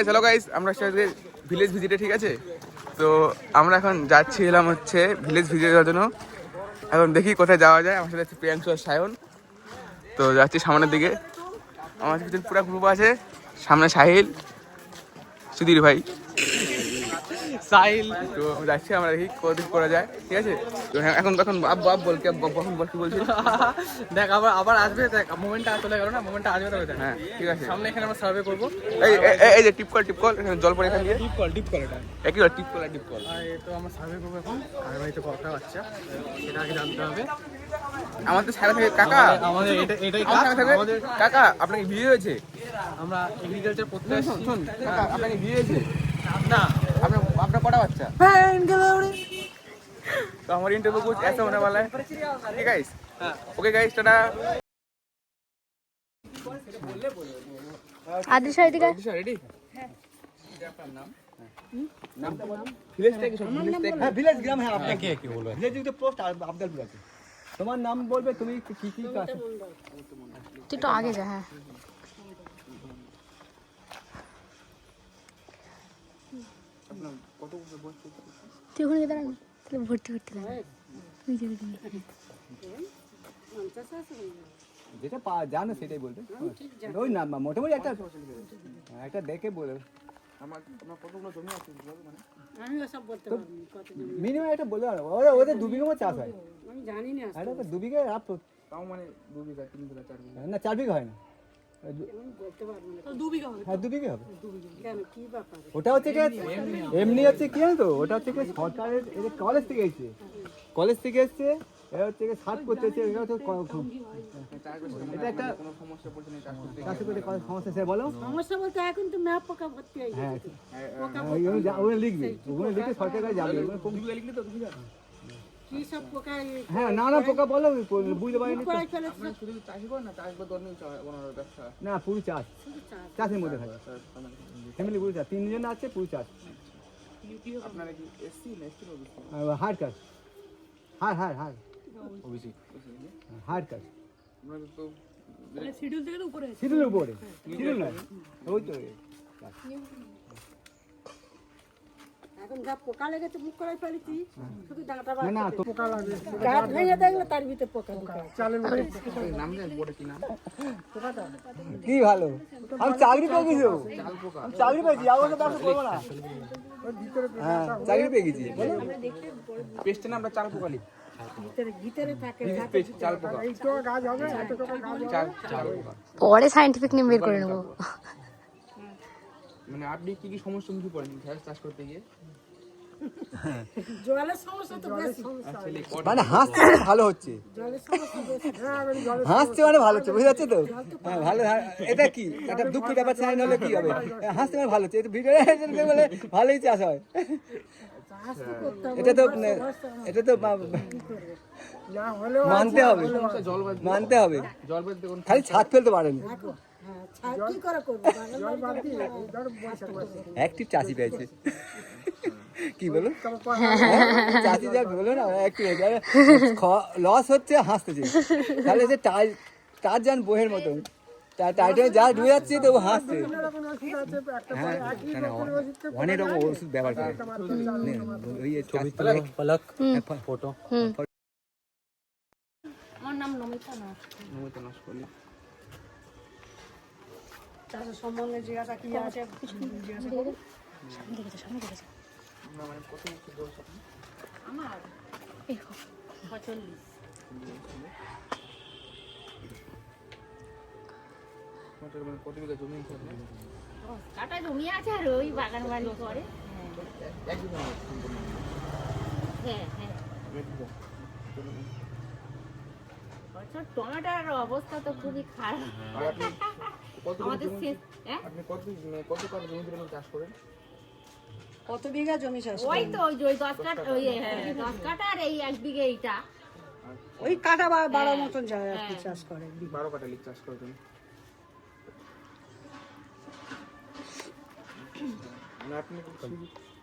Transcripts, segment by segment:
Hello guys, আমরা আজকে village ভিজিটে, ঠিক আছে? তো আমরা এখন যাচ্ছিলাম হচ্ছে ভিলেজ ভিজিট করার জন্য। এখন দেখি কোথায় যাওয়া যায়। আমার সাথে আছে প্রিয়াংশু আর সায়ন। তো যাচ্ছি সামনের দিকে। আমার কিছু পুরো গ্রুপ আছে। সামনে সাহিল, সুধীর ভাই, সাহিল। তো যাচ্ছি আমরা, দেখি কতদিন করা যায়, ঠিক আছে? তো এখন তখন বাপ বল কি বলছিস? দেখ আবার আসবে, দেখ মোমেন্টটা চলে গেল না, মোমেন্টটা আসবে তবে। হ্যাঁ ঠিক আছে, সামনে এখানে আমরা সার্ভে করবো। এই যে টিপ কল এখানে জল পড়ে, এখান দিয়ে ডিপ কল এটা একই টিপ কল। আর তো আমরা সার্ভে করবো এখন। আর ভাই তো কটা বাচ্চা সেটা আগে জানতে হবে। আমাদের সারা থেকে কাকা, আমাদের এটাই কাকা আপনাকে বিয়ে হয়েছে? আমরা এগ্রিকালচার পড়তে আসছি। শুন কাকা, আপনাকে বিয়ে হয়েছে না, আপনার কটা বাচ্চা? तो हमारी इंटरव्यू कुछ ऐसा होने वाला है, ठीक है guys? Okay guys, tata. Adisha ready ready? Village গ্রাম হ্যাঁ আপনাকে কি বলবো ভিলেজ তো পোস্ট আবদুল আছে তোমার নাম বলবে তুমি কি কি কাজ তুই তো আগে যা হ্যাঁ তুই ওখানে দাঁড়া না তাহলে ভর্তি লাগে তুই যাবি যেটা জানো সেটাই বলবে ওই নাম মোটামুটি একটা দেখে বলে আমার কতগুলো জমি আছে মানে আমি সব বলতে পারবো কত জমি মিনিমাম এটা বলে ওদের 2 বিঘা চাষ হয় আমি জানি না এটা তো 2 বিঘা আপ তাও মানে 2 বিঘা 3 বিঘা 4 বিঘা না 4 বিঘা হয় না আমি বলতে পারবো না তো 2 বিঘা হবে হ্যাঁ 2 বিঘা হবে কেন কি ব্যাপার ওটা হচ্ছে কি এমনি হচ্ছে কি জানো তো ওটা হচ্ছে কি সরকারের এটা কলেজ থেকে এসেছে এটা হচ্ছে কি সাত করতে হচ্ছে এটা হচ্ছে এটা একটা কোনো সমস্যা পড়ছে না চাষ করতে কোনো সমস্যা সে বলো সমস্যা বলতে এখন তো ম্যাপ পোকা ভর্তি হয়ে হ্যাঁ গেছে ওগুলো লিখবে ওগুলো লিখে সরকারের কাছে যাবে লিখলি তো তুমি জানো কি সব পোকা হ্যাঁ না পোকা বলো বুঝতে পারিনি পড়াই ফেলেছে শুধু চাষি করে না, চাষবাদ ধরনের ব্যবসা না পুরো চাষের মধ্যে থাকে ফ্যামিলি পুরো চাষ 3 জন আছে পুরো চাষ আপনারা কি এসসি না এসটি ওবিসি? হার্ড কাজ হার ওবিসি হার্ড কাজ আমরা তো শিডিউল থেকে উপরে শিডিউলের উপরে শিডিউল না ওই তো এখন যা পোকা লেগেছে মুখ করাই ফেলেছি শুধু ডাঁটা না তো পোকা লাগে গাছ ভেঙে দেখলে তার ভিতরে পোকা চালের নাম জানেন বড় কি নাম? কি ভালো আমি চাকরি পেয়ে গেছি আমি চাকরি পেয়েছি আর ওটা ব্যবসা করবো না হ্যাঁ চাকরি পেয়ে গেছি পেস্টের নামটা চাল পোকা লিখ। ভিতরে থাকে চাল পোকা চাল পোকা। পরে সায়েন্টিফিক নেম বের করে নেব মানে আপনি কি কি সমস্যা মুখে পড়েন ঘাস চাষ করতে গিয়ে? জলের সমস্যা তো বেশি মানে হাসছে ভালো হচ্ছে জলের সমস্যা বেশি হাসছে মানে ভালো হচ্ছে বুঝতে পারছো তো হ্যাঁ ভালো এটা কি একটা দুঃখের ব্যাপার চাই হলে কি হবে হাসতে মানে ভালো হচ্ছে এটা ভিডিও বলে ভালোই চাষ হয় এটা তো মানতে হবে জলবাদ দেখুন খালি ছাদ ফেলতে পারেনি কি করে করব অ্যাক্টিভ চাষি পেয়েছে কি বলো চাষি যা বলো না অ্যাক্টিভ লস হচ্ছে হাসতেছে তাহলে যে তার যান বইয়ের মতন টাইটে যা ডুবে যাচ্ছে তো হাসছে হ্যাঁ অনেক রকম ওষুধ ব্যবহার করে ফটো আমার নাম নমিতা নাথ নমিতা নাশ করলি চাষের সম্বন্ধে জিজ্ঞাসা কি আছে সামনে দেখেছে মানে কত বছর বয়স আপনি? আমার এই 45 মানে কত বিঘা জমি আছে আপনার? কাটা জমি আছে আর ওই বাগান বাড়ি করে এক বিঘা সম্পূর্ণ? হ্যাঁ এক বিঘা। বছর টমেটোর অবস্থা তো খুবই খারাপ আর আপনি কত আমাদের জমি আপনি কত কাঠা জমিতে চাষ করেন? কত বিঘা জমি চাষ ওই তো ওই 10 কাঠা ওই 10 কাঠা আর এই 1 বিঘে এইটা ওই কাটা বাড়ার মতন যায় আর কি চাষ করে 12 কাঠা লিখ চাষ করেন। মানে আপনি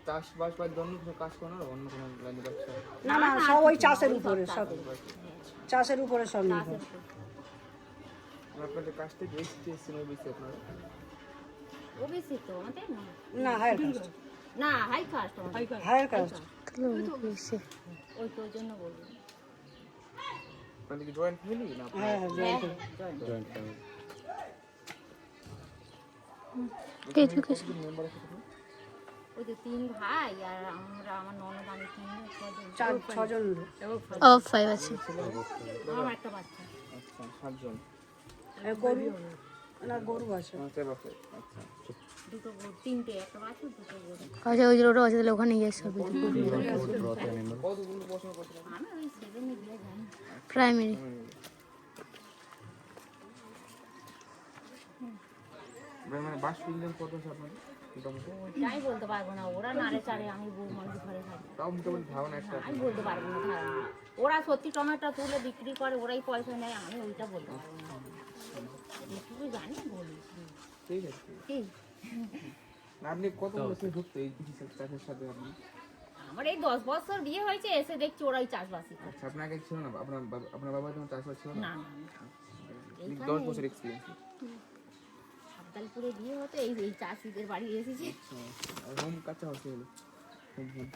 চাষবাস বা অন্য কোনো কাজ করেন আর অন্য কোনো লাইনে ব্যবসা? না সব ওই চাষের উপরে সব চাষের উপরে সব নির্ভর আপনাদের কাছ থেকে এসেছেন ওই বিষয়ে আপনারা ওবিসি তো আমাদের না না হায়ার কাস্ট না হাই কাস্ট হায়ার কাস্ট ওই তো ওই জন্য বলবো মানে কি জয়েন্ট ফ্যামিলি না হ্যাঁ হ্যাঁ ওই তো 3 ভাই আর আমরা আমার ননদ আমি ছজন ও 5 আছে আমার একটা বাচ্চা আচ্ছা 7 জন গরু না গরু আছে আচ্ছা বাপরে আচ্ছা দুটো গরু 3টে একটা বাচ্চা দুটো গরু আচ্ছা ওই যে ওটা আছে তাহলে ওখানে গিয়ে সব কত গুলো পছন্দ করতে আমি ওই 7 এ দিয়ে জানি প্রাইমারি মানে বাস ফিল্ডের কত আছে আপনাদের মোটামুটি যাই বলতে পারবো না ওরা নাড়ে চাড়ে আমি বউ মানুষ ঘরে থাকি তাও মোটামুটি ধারণা একটা আমি বলতে পারবো না ধারণা ওরা সত্যি টমেটো তুলে বিক্রি করে ওরাই পয়সা নেয় আমি ওইটা বলবো যেটুকু জানি বলি ঠিক আছে কি না আপনি কত বছর ঢুকতে এই কৃষি চাষের সাথে আপনি আমার এই 10 বছর বিয়ে হয়েছে এসে দেখছি ওরাই চাষবাসই করে আচ্ছা আপনার আগে ছিল না আপনার বাবা যখন চাষবাস ছিল না না না 10 বছর এক্সপিরিয়েন্স সাবতালপুরে বিয়ে হতে এই এই চাষিদের বাড়ি এসেছি আর হোম কাঁচা হচ্ছে হলো হোম হোম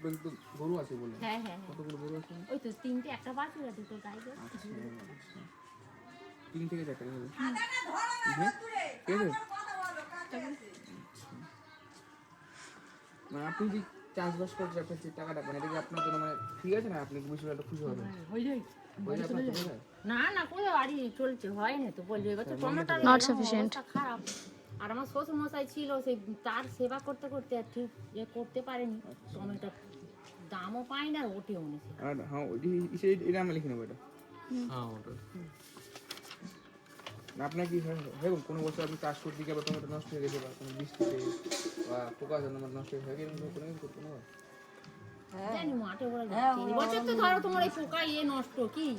বলতে গরু আছে বলে হ্যাঁ হ্যাঁ হ্যাঁ কতগুলো গরু আছে ওই তো 3টে একটা বাছুর আর দুটো গাই গো। আচ্ছা 3 থেকে 4টা হবে ঠিক আছে মানে আপনি যে চাষবাস করছেন আপনার যে টাকাটা মানে এটা কি আপনার জন্য মানে ঠিক আছে না আপনি বিষয়টা একটু খুশি হবেন হয়ে যায় বলে আপনার চলে যায় না না কোথাও বাড়ি চলছে হয় না তো বললি এবার তো টমেটোর Not sufficient. অবস্থা খারাপ আর আমার শ্বশুর মশাই ছিল সেই তার সেবা করতে করতে আর ঠিক করতে পারেনি টমেটোর দামও পায় না আর ওঠেও না আর হ্যাঁ এটা আমি লিখে নেবো এটা হ্যাঁ ওটা না আপনার কি হয় কোনো বছর আপনি চাষ করতে গিয়ে আবার টমেটো নষ্ট হয়ে গেছে বা কোনো বৃষ্টিতে বা পোকা জন্য নষ্ট হয়ে গেছে কোনো কিছু করতে হবে জানি মাঠে ওরা যাচ্ছে এবছর তো ধরো তোমার এই পোকা নষ্ট কি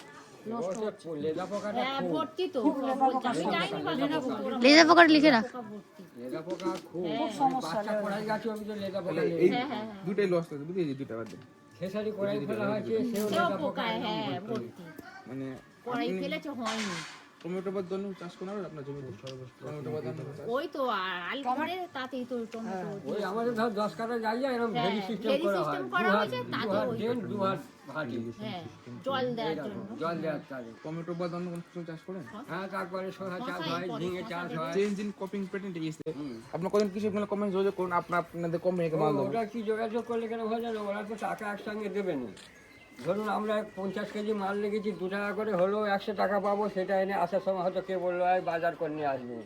নষ্ট লেদা পোকা হ্যাঁ ভর্তি তো আমি যাইনি বাজারে ওরা লেজা পোকাটা লিখে রাখ পোকা ভর্তি খুব সমস্যা তাহলে এই দুটাই লস আছে দুটা বাদ দেন সেও পোকা হ্যাঁ ভর্তি মানে কড়াই ফেলেছে হয়নি টমেটো বাদ জন্য চাষ করা হবে আপনার জমিতে টমেটো বাদ ওই তো আল করে তাতেই তো টমেটো ওই আমাদের ধর 10 কাঠা জায়গা এরকম ভেরি সিস্টেম করা হয় করা হয়েছে তাতে ওই ড্রেন দু হাত ভাটি হ্যাঁ জল দেওয়ার জন্য জল দেওয়ার কাজে টমেটো বাদ অন্য কোনো কিছু চাষ করেন হ্যাঁ তারপরে শসা চাষ হয় ঝিঙে চাষ হয় চেঞ্জ ইন কপিং প্যাটার্ন ঠিক আছে আপনার কত কিছু মানে কমেন্ট যোগাযোগ করুন আপনাদের কোম্পানিকে মাল দেবো ওটা কি যোগাযোগ করলে কেন হয়ে যাবে ওরা তো টাকা একসঙ্গে দেবে না ধরুন আমরা 50 কেজি মাল লেগেছি 2 টাকা করে হলেও 100 টাকা পাবো সেটা এনে আসার সময় হয়তো কে বললো বাজার করে নিয়ে আসবে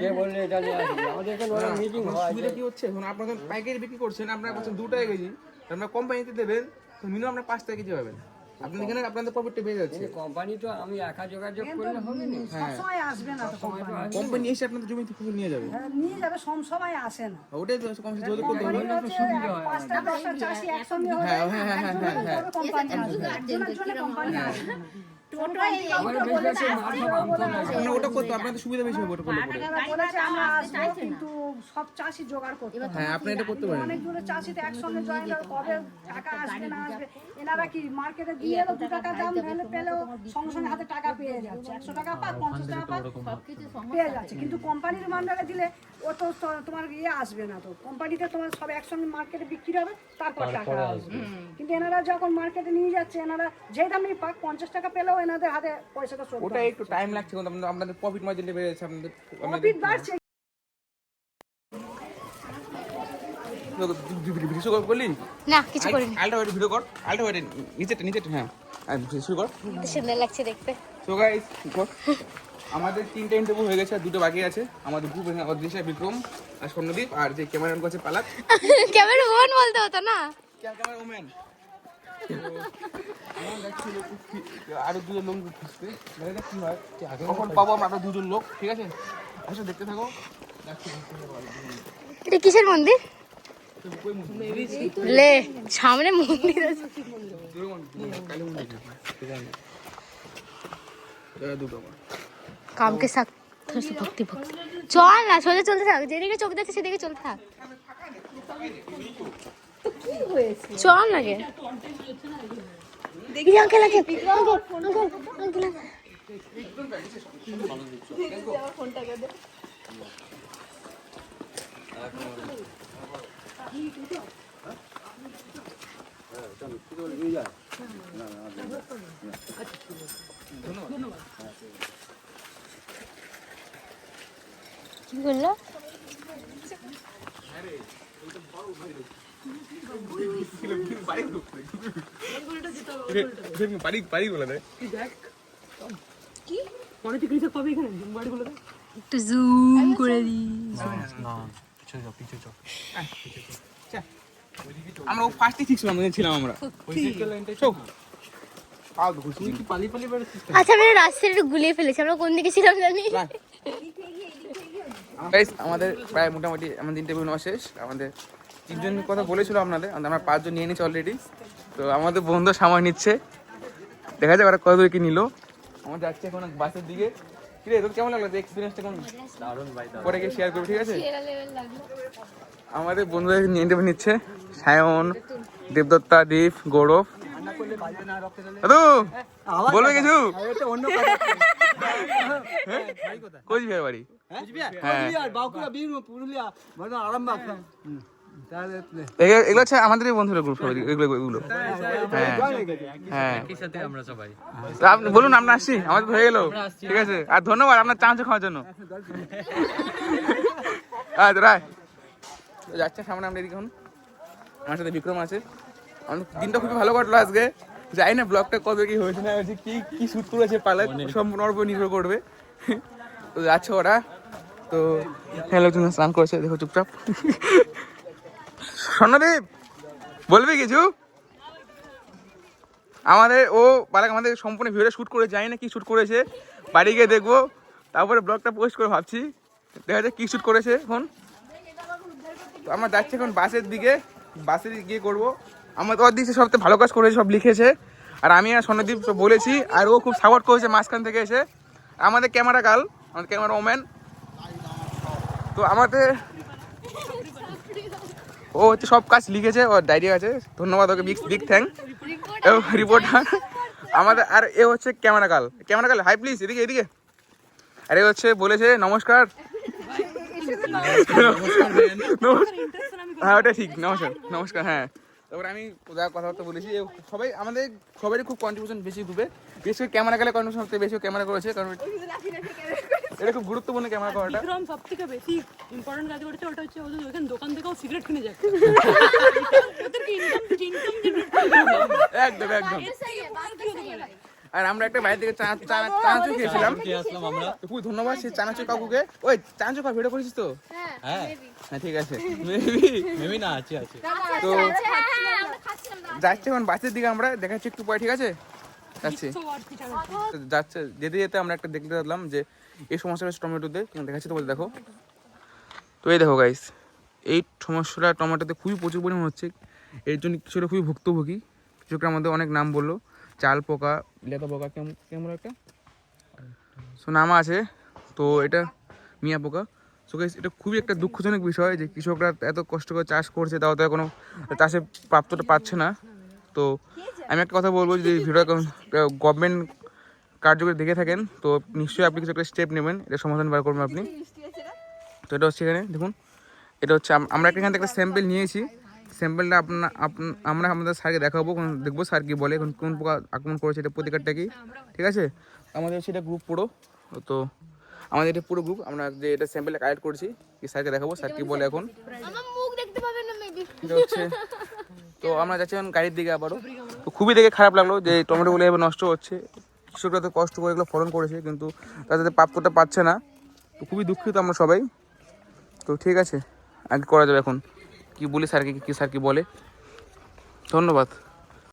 কে বললে এটা নিয়ে আসবে আমাদের এখানে ওরা মিটিং হয় সুবিধা কি হচ্ছে এখন আপনারা যখন পাইকারি বিক্রি করছেন আপনারা বলছেন 2 টাকা কেজি আপনারা কোম্পানিতে দেবেন তো মিনিমাম আপনারা 5 টাকা কেজি পাবেন আপনাদের এখানে আপনাদের প্রফিটটা বেড়ে যাচ্ছে কোম্পানি তো আমি একা যোগাযোগ করলে হবে না সবসময় আসবে না তো কোম্পানি কোম্পানি এসে আপনাদের জমি থেকে নিয়ে যাবে নিয়ে যাবে সময় আসে না ওটাই তো কম যোগাযোগ করতে হবে পাঁচটা দশটা চাষি একসঙ্গে হয়ে হ্যাঁ হ্যাঁ হ্যাঁ হ্যাঁ হ্যাঁ কোম্পানি আসবে একজনের জন্য কোম্পানি আসবে না টোটো আমার বেশি আছে মাল সব আমদানি আপনারা ওটা করতে আপনাদের সুবিধা বেশি হবে ওটা করলে পরে বলেছে আমরা আসবো কিন্তু সব চাষি জোগাড় করতে হবে হ্যাঁ আপনি এটা করতে পারেন অনেক দূরে চাষিতে একসঙ্গে জয়েন হবে কবে টাকা আসবে না আসবে এনারা কি মার্কেটে দিয়ে এলো 2 টাকা দাম পেলেও সঙ্গে সঙ্গে হাতে টাকা পেয়ে যাচ্ছে 100 টাকা পাক 50 টাকা পাক সবকিছু পেয়ে যাচ্ছে কিন্তু কোম্পানির মান্ডারে দিলে ও তো তোমার ইয়ে আসবে না তো কোম্পানিতে তোমার সব একসঙ্গে মার্কেটে বিক্রি হবে তারপর টাকা আসবে কিন্তু এনারা যখন মার্কেটে নিয়ে যাচ্ছে এনারা যে দামই পাক 50 টাকা পেলেও এনাদের হাতে পয়সাটা শোধ ওটা একটু টাইম লাগছে কিন্তু আপনাদের প্রফিট মার্জিনটা বেড়ে যাচ্ছে আপনাদের প্রফিট বাড়ছে ভিডিও কল করলি না কিছু করিনি আলটা ওয়েট ভিডিও কর আলটা ওয়েট নিচেটা হ্যাঁ শুরু কর সুন্দর লাগছে দেখতে সো গাইস আমাদের 3টা ইন্টারভিউ হয়ে গেছে আর 2টো বাকি আছে আমাদের গ্রুপ অদৃশ্য বিক্রম আর স্বর্ণদীপ আর যে ক্যামেরাম্যান করছে পালাক ক্যামেরা ফোন বলতে হতো না ক্যামেরা ওম্যান আরো 2জন লোক খুঁজতে মানে কি হয় কখন পাবো আমরা 2জন লোক ঠিক আছে আসো দেখতে থাকো এটা কিসের মন্দির লে সামনে মন্দির আছে কামকে সাথ ভক্তি ভক্তি চল না সোজা চলতে থাক যেদিকে চোখ দেখছে সেদিকে চলতে থাক চল না গে দেখি আঙ্কেল আঙ্কেল আঙ্কেল কি করলো? বাড়ি বলে দেয় একটু জুম করে দিই। আমরা ও ফার্স্টে ঠিক ছিলাম আমরা আচ্ছা আমি রাস্তাটা একটু গুলিয়ে ফেলেছি, আমরা কোন দিকে ছিলাম জানি। গাইস আমাদের প্রায় মোটামুটি আমাদের ইন্টারভিউ নেওয়া শেষ। আমাদের 3 জনের কথা বলেছিল আপনাদের, আমরা 5 জন নিয়ে নিচ্ছি অলরেডি। তো আমাদের বন্ধু সময় নিচ্ছে, দেখা যাক ওরা কত দূর কি নিল। আমরা যাচ্ছি এখন বাসের দিকে। কি রে তোর কেমন লাগলো এক্সপিরিয়েন্সটা? কেমন? দারুণ ভাই, পরে গিয়ে শেয়ার করবি, ঠিক আছে? আমাদের বন্ধুদের নিয়ে ইন্টারভিউ নিচ্ছে সায়ন, দেবদত্তা, দীপ, গৌরব। দাদু বলবে কিছু? কোচবিহার বাড়ি। এগুলো হচ্ছে আমাদের বন্ধুরা গ্রুপ, সবাই এগুলো। হ্যাঁ হ্যাঁ, আপনি বলুন, আমরা আসছি, আমাদের হয়ে গেল, ঠিক আছে? আর ধন্যবাদ আপনার চামচ খাওয়ার জন্য। আচ্ছা রায় যাচ্ছে সামনে আমরা এদিকে। এখন আমার সাথে বিক্রম আছে। আমাদের দিনটা খুবই ভালো কাটলো আজকে। যাই না ব্লগটা কত কি হয়েছে না হয়েছে, কি কি শুট করেছে পালা সম্পূর্ণ ওর উপর নির্ভর করবে। তো যাচ্ছে ওরা। তো হ্যাঁ, লোকজন স্নান করেছে, দেখো চুপচাপ। স্বর্ণদীপ বলবি কিছু? আমাদের ও বালাক আমাদের সম্পূর্ণ ভিডিওটা শ্যুট করে যাই না কি শ্যুট করেছে, বাড়ি গিয়ে দেখবো, তারপরে ব্লগটা পোস্ট করে ভাবছি দেখা যাক কি শ্যুট করেছে। এখন তো আমরা যাচ্ছি এখন বাসের দিকে, বাসে গিয়ে করবো। আমাদের ওর দিকে সবথেকে ভালো কাজ করেছে, সব লিখেছে। আর আমি আর স্বর্ণদীপ সব বলেছি, আর ও খুব সাপোর্ট করেছে মাঝখান থেকে এসে। আমাদের ক্যামেরা গার্ল, আমাদের ক্যামেরা ওম্যান। তো আমাদের ও হচ্ছে সব কাজ লিখেছে, ওর ডায়েরি আছে, ধন্যবাদ ওকে, বিগ থ্যাঙ্ক। রিপোর্টার আমাদের। আর এ হচ্ছে ক্যামেরা গার্ল, হাই প্লিজ এদিকে এদিকে। আর এ হচ্ছে বলেছে নমস্কার। হ্যাঁ ওটা ঠিক, নমস্কার হ্যাঁ। তারপরে আমি যা কথাবার্তা বলেছি, সবাই আমাদের সবারই খুব কন্ট্রিবিউশন বেশি ডুবে, বেশি ক্যামেরা গেলে কন্ট্রিবিউশন সবথেকে বেশি ক্যামেরা করেছে, কারণ এটা খুব গুরুত্বপূর্ণ ক্যামেরা করাটা। বিক্রম সবথেকে বেশি ইম্পর্টেন্ট কাজ করেছে, ওটা হচ্ছে ওদের ওখানে দোকান থেকেও সিগারেট কিনে যায়। ওদেরকে ইনকাম একদম একদম। আর আমরা একটা বাইরে থেকে চানাচুর খেয়েছিলাম, খুব ধন্যবাদ সেই চানাচুর কাকুকে। ওই চানাচুর কাকু ভিডিও করেছিস তো? হ্যাঁ হ্যাঁ ঠিক আছে, মেবি না আছে। তো যাচ্ছে এখন বাসের দিকে, আমরা দেখাচ্ছি একটু পরে, ঠিক আছে? যাচ্ছে যেতে যেতে আমরা একটা দেখতে পেলাম যে এই সমস্যাটা হচ্ছে টমেটোতে, দেখাচ্ছি তো বলে দেখো। তো এই দেখো গাইস, এই সমস্যাটা টমেটোতে খুবই প্রচুর পরিমাণ হচ্ছে। এর জন্য কিছুটা খুবই ভুক্তভোগী। কৃষকরা আমাদের অনেক নাম বললো, চাল পোকা, লেদা পোকা, কেমন একটা সো নাম আছে। তো এটা মিয়া পোকা। সো গাইস এটা খুবই একটা দুঃখজনক বিষয় যে কৃষকরা এত কষ্ট করে চাষ করছে, তাও তো কোনো চাষের প্রাপ্তটা পাচ্ছে না। তো আমি একটা কথা বলবো, যদি ভিডিওটা গভর্নমেন্ট কার্যকরী দেখে থাকেন তো নিশ্চয়ই আপনি কিছু একটা স্টেপ নেবেন, এটা সমাধান বার করবেন আপনি। তো এটা হচ্ছে এখানে দেখুন, এটা হচ্ছে আমরা এখান থেকে একটা স্যাম্পেল নিয়েছি। স্যাম্পেলটা আমরা আমাদের স্যারকে দেখাবো, দেখবো স্যার কি বলে, এখন কোন পোকা আক্রমণ করেছে, এটা প্রতিকারটা কি, ঠিক আছে? আমাদের সেটা গ্রুপ পুরো, তো আমাদের এটা পুরো গ্রুপ, আমরা যে এটা স্যাম্পেলটা কালেক্ট করেছি কি স্যারকে দেখাবো, স্যার কি বলে এখন এটা হচ্ছে। তো আমরা যাচ্ছি এখন গাড়ির দিকে আবারও। তো খুবই দেখে খারাপ লাগলো যে টমেটোগুলো এভাবে নষ্ট হচ্ছে। কৃষকরা তো কষ্ট করে এগুলো ফলন করেছে, কিন্তু তাদের প্রাপ্যটা পাচ্ছে না। তো খুবই দুঃখিত আমরা সবাই। তো ঠিক আছে, আগে করা যাবে এখন কি বলি স্যারকে, কি স্যার কি বলে। ধন্যবাদ।